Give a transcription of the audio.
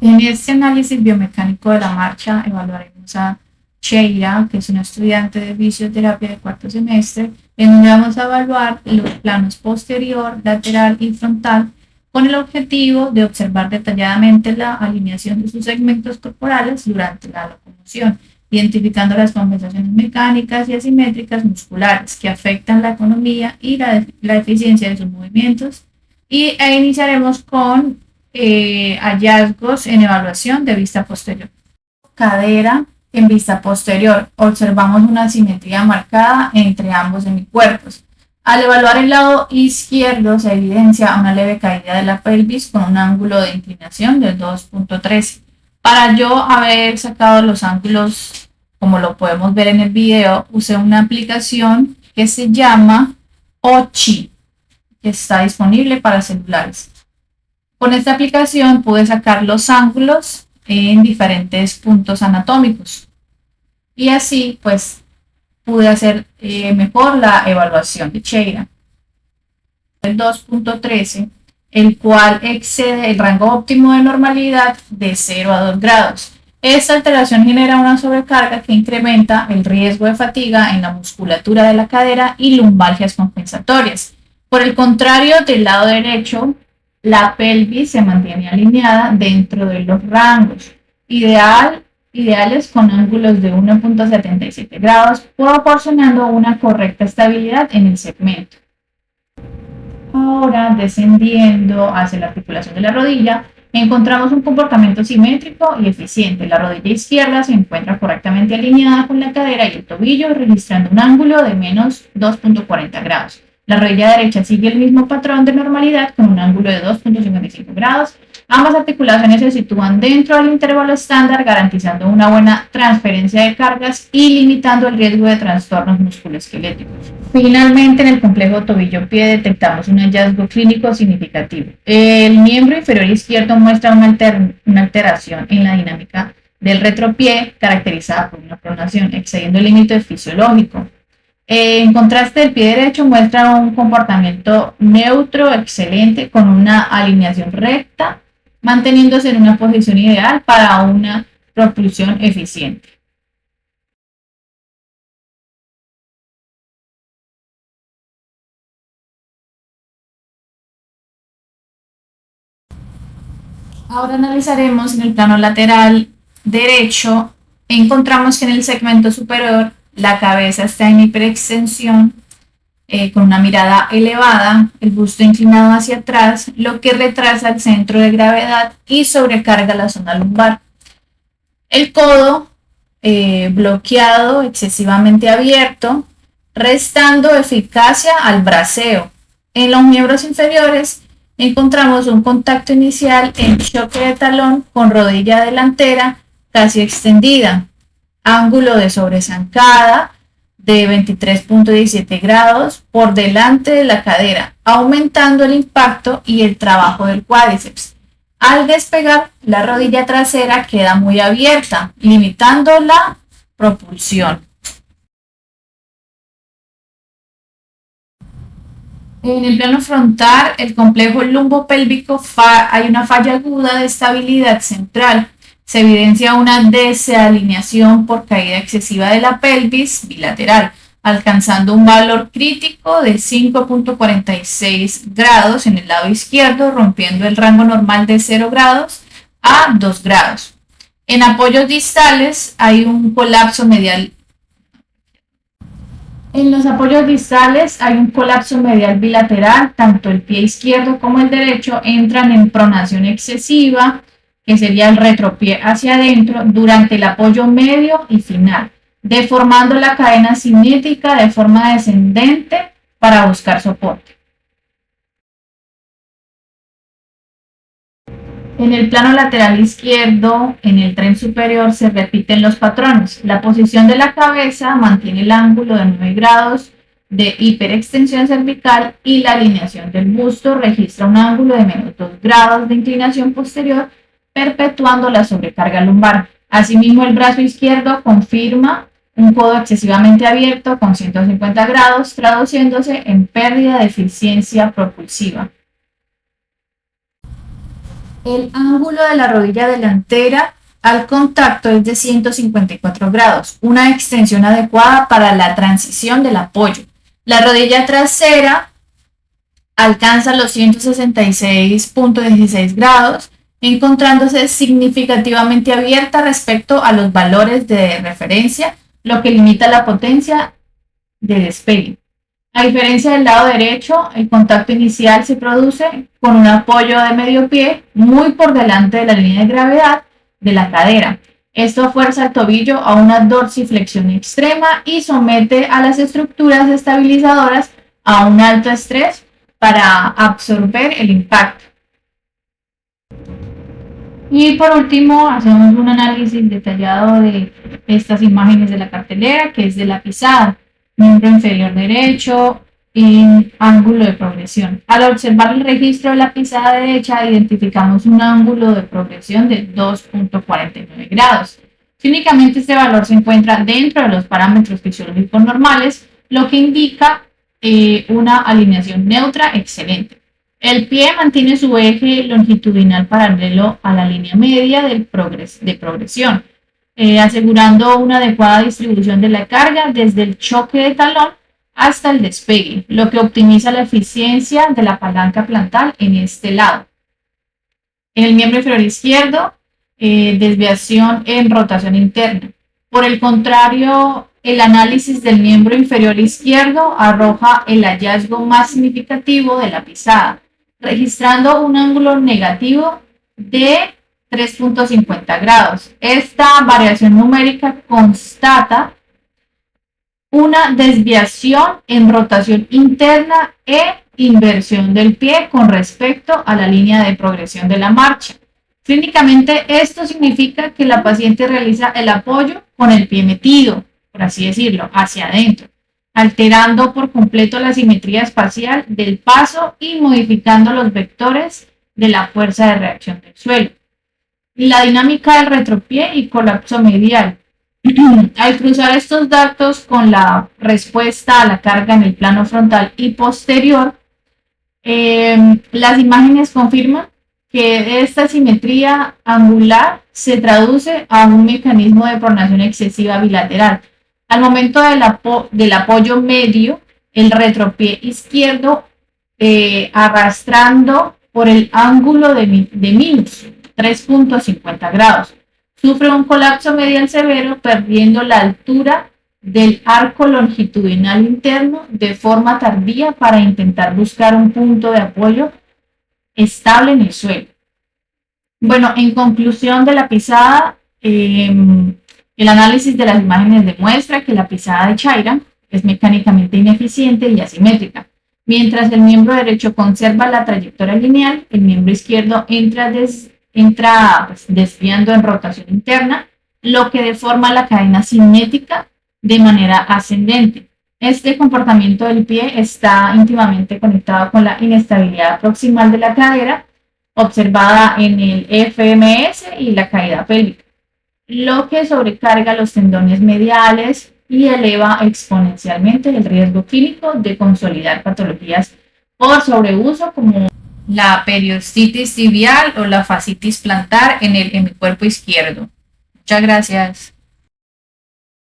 En este análisis biomecánico de la marcha evaluaremos a Sheila, que es una estudiante de fisioterapia de cuarto semestre, en donde vamos a evaluar los planos posterior, lateral y frontal con el objetivo de observar detalladamente la alineación de sus segmentos corporales durante la locomoción, identificando las compensaciones mecánicas y asimétricas musculares que afectan la economía y la eficiencia de sus movimientos. E iniciaremos con hallazgos en evaluación de vista posterior. Cadera en vista posterior. Observamos una simetría marcada entre ambos hemicuerpos. Al evaluar el lado izquierdo se evidencia una leve caída de la pelvis con un ángulo de inclinación de 2.13. Para yo haber sacado los ángulos, como lo podemos ver en el video, usé una aplicación que se llama Ochi, que está disponible para celulares. Con esta aplicación pude sacar los ángulos en diferentes puntos anatómicos y así pues pude hacer mejor la evaluación de Sheila. El 2.13, el cual excede el rango óptimo de normalidad de 0 a 2 grados. Esta alteración genera una sobrecarga que incrementa el riesgo de fatiga en la musculatura de la cadera y lumbalgias compensatorias. Por el contrario, del lado derecho, la pelvis se mantiene alineada dentro de los rangos ideales con ángulos de 1.77 grados, proporcionando una correcta estabilidad en el segmento. Ahora, descendiendo hacia la articulación de la rodilla, encontramos un comportamiento simétrico y eficiente. La rodilla izquierda se encuentra correctamente alineada con la cadera y el tobillo, registrando un ángulo de menos 2.40 grados. La rodilla derecha sigue el mismo patrón de normalidad con un ángulo de 2.55 grados. Ambas articulaciones se sitúan dentro del intervalo estándar, garantizando una buena transferencia de cargas y limitando el riesgo de trastornos musculoesqueléticos. Finalmente, en el complejo tobillo-pie detectamos un hallazgo clínico significativo. El miembro inferior izquierdo muestra una alteración en la dinámica del retropié, caracterizada por una pronación excediendo el límite fisiológico. En contraste, el pie derecho muestra un comportamiento neutro excelente con una alineación recta, manteniéndose en una posición ideal para una propulsión eficiente. Ahora analizaremos en el plano lateral derecho. Encontramos que en el segmento superior la cabeza está en hiperextensión, con una mirada elevada, el busto inclinado hacia atrás, lo que retrasa el centro de gravedad y sobrecarga la zona lumbar. El codo bloqueado, excesivamente abierto, restando eficacia al braceo. En los miembros inferiores encontramos un contacto inicial en choque de talón con rodilla delantera casi extendida, ángulo de sobrezancada de 23.17 grados por delante de la cadera, aumentando el impacto y el trabajo del cuádriceps. Al despegar, la rodilla trasera queda muy abierta, limitando la propulsión. En el plano frontal, el complejo lumbopélvico hay una falla aguda de estabilidad central. Se evidencia una desalineación por caída excesiva de la pelvis bilateral, alcanzando un valor crítico de 5.46 grados en el lado izquierdo, rompiendo el rango normal de 0 grados a 2 grados. En apoyos distales hay un colapso medial. En los apoyos distales hay un colapso medial bilateral, tanto el pie izquierdo como el derecho entran en pronación excesiva, que sería el retropié hacia adentro, durante el apoyo medio y final, deformando la cadena cinética de forma descendente para buscar soporte. En el plano lateral izquierdo, en el tren superior, se repiten los patrones. La posición de la cabeza mantiene el ángulo de 9 grados de hiperextensión cervical y la alineación del busto registra un ángulo de menos 2 grados de inclinación posterior, perpetuando la sobrecarga lumbar. Asimismo, el brazo izquierdo confirma un codo excesivamente abierto con 150 grados, traduciéndose en pérdida de eficiencia propulsiva. El ángulo de la rodilla delantera al contacto es de 154 grados, una extensión adecuada para la transición del apoyo. La rodilla trasera alcanza los 166.16 grados, encontrándose significativamente abierta respecto a los valores de referencia, lo que limita la potencia de despegue. A diferencia del lado derecho, el contacto inicial se produce con un apoyo de medio pie muy por delante de la línea de gravedad de la cadera. Esto fuerza el tobillo a una dorsiflexión extrema y somete a las estructuras estabilizadoras a un alto estrés para absorber el impacto. Y por último, hacemos un análisis detallado de estas imágenes de la cartelera, que es de la pisada, miembro inferior derecho y ángulo de progresión. Al observar el registro de la pisada derecha, identificamos un ángulo de progresión de 2.49 grados. Clínicamente este valor se encuentra dentro de los parámetros fisiológicos normales, lo que indica una alineación neutra excelente. El pie mantiene su eje longitudinal paralelo a la línea media de progresión, asegurando una adecuada distribución de la carga desde el choque de talón hasta el despegue, lo que optimiza la eficiencia de la palanca plantar en este lado. En el miembro inferior izquierdo, desviación en rotación interna. Por el contrario, el análisis del miembro inferior izquierdo arroja el hallazgo más significativo de la pisada, registrando un ángulo negativo de 3.50 grados. Esta variación numérica constata una desviación en rotación interna e inversión del pie con respecto a la línea de progresión de la marcha. Clínicamente, esto significa que la paciente realiza el apoyo con el pie metido, por así decirlo, hacia adentro, alterando por completo la simetría espacial del paso y modificando los vectores de la fuerza de reacción del suelo. La dinámica del retropié y colapso medial. Al cruzar estos datos con la respuesta a la carga en el plano frontal y posterior, las imágenes confirman que esta simetría angular se traduce a un mecanismo de pronación excesiva bilateral. Al momento del apoyo medio, el retropié izquierdo arrastrando por el ángulo de minus 3.50 grados. Sufre un colapso medial severo, perdiendo la altura del arco longitudinal interno de forma tardía para intentar buscar un punto de apoyo estable en el suelo. Bueno, en conclusión de la pisada, el análisis de las imágenes demuestra que la pisada de Chaira es mecánicamente ineficiente y asimétrica. Mientras el miembro derecho conserva la trayectoria lineal, el miembro izquierdo entra desviando en rotación interna, lo que deforma la cadena cinética de manera ascendente. Este comportamiento del pie está íntimamente conectado con la inestabilidad proximal de la cadera, observada en el FMS y la caída pélvica, lo que sobrecarga los tendones mediales y eleva exponencialmente el riesgo clínico de consolidar patologías por sobreuso como la periostitis tibial o la fascitis plantar en el hemicuerpo izquierdo. Muchas gracias.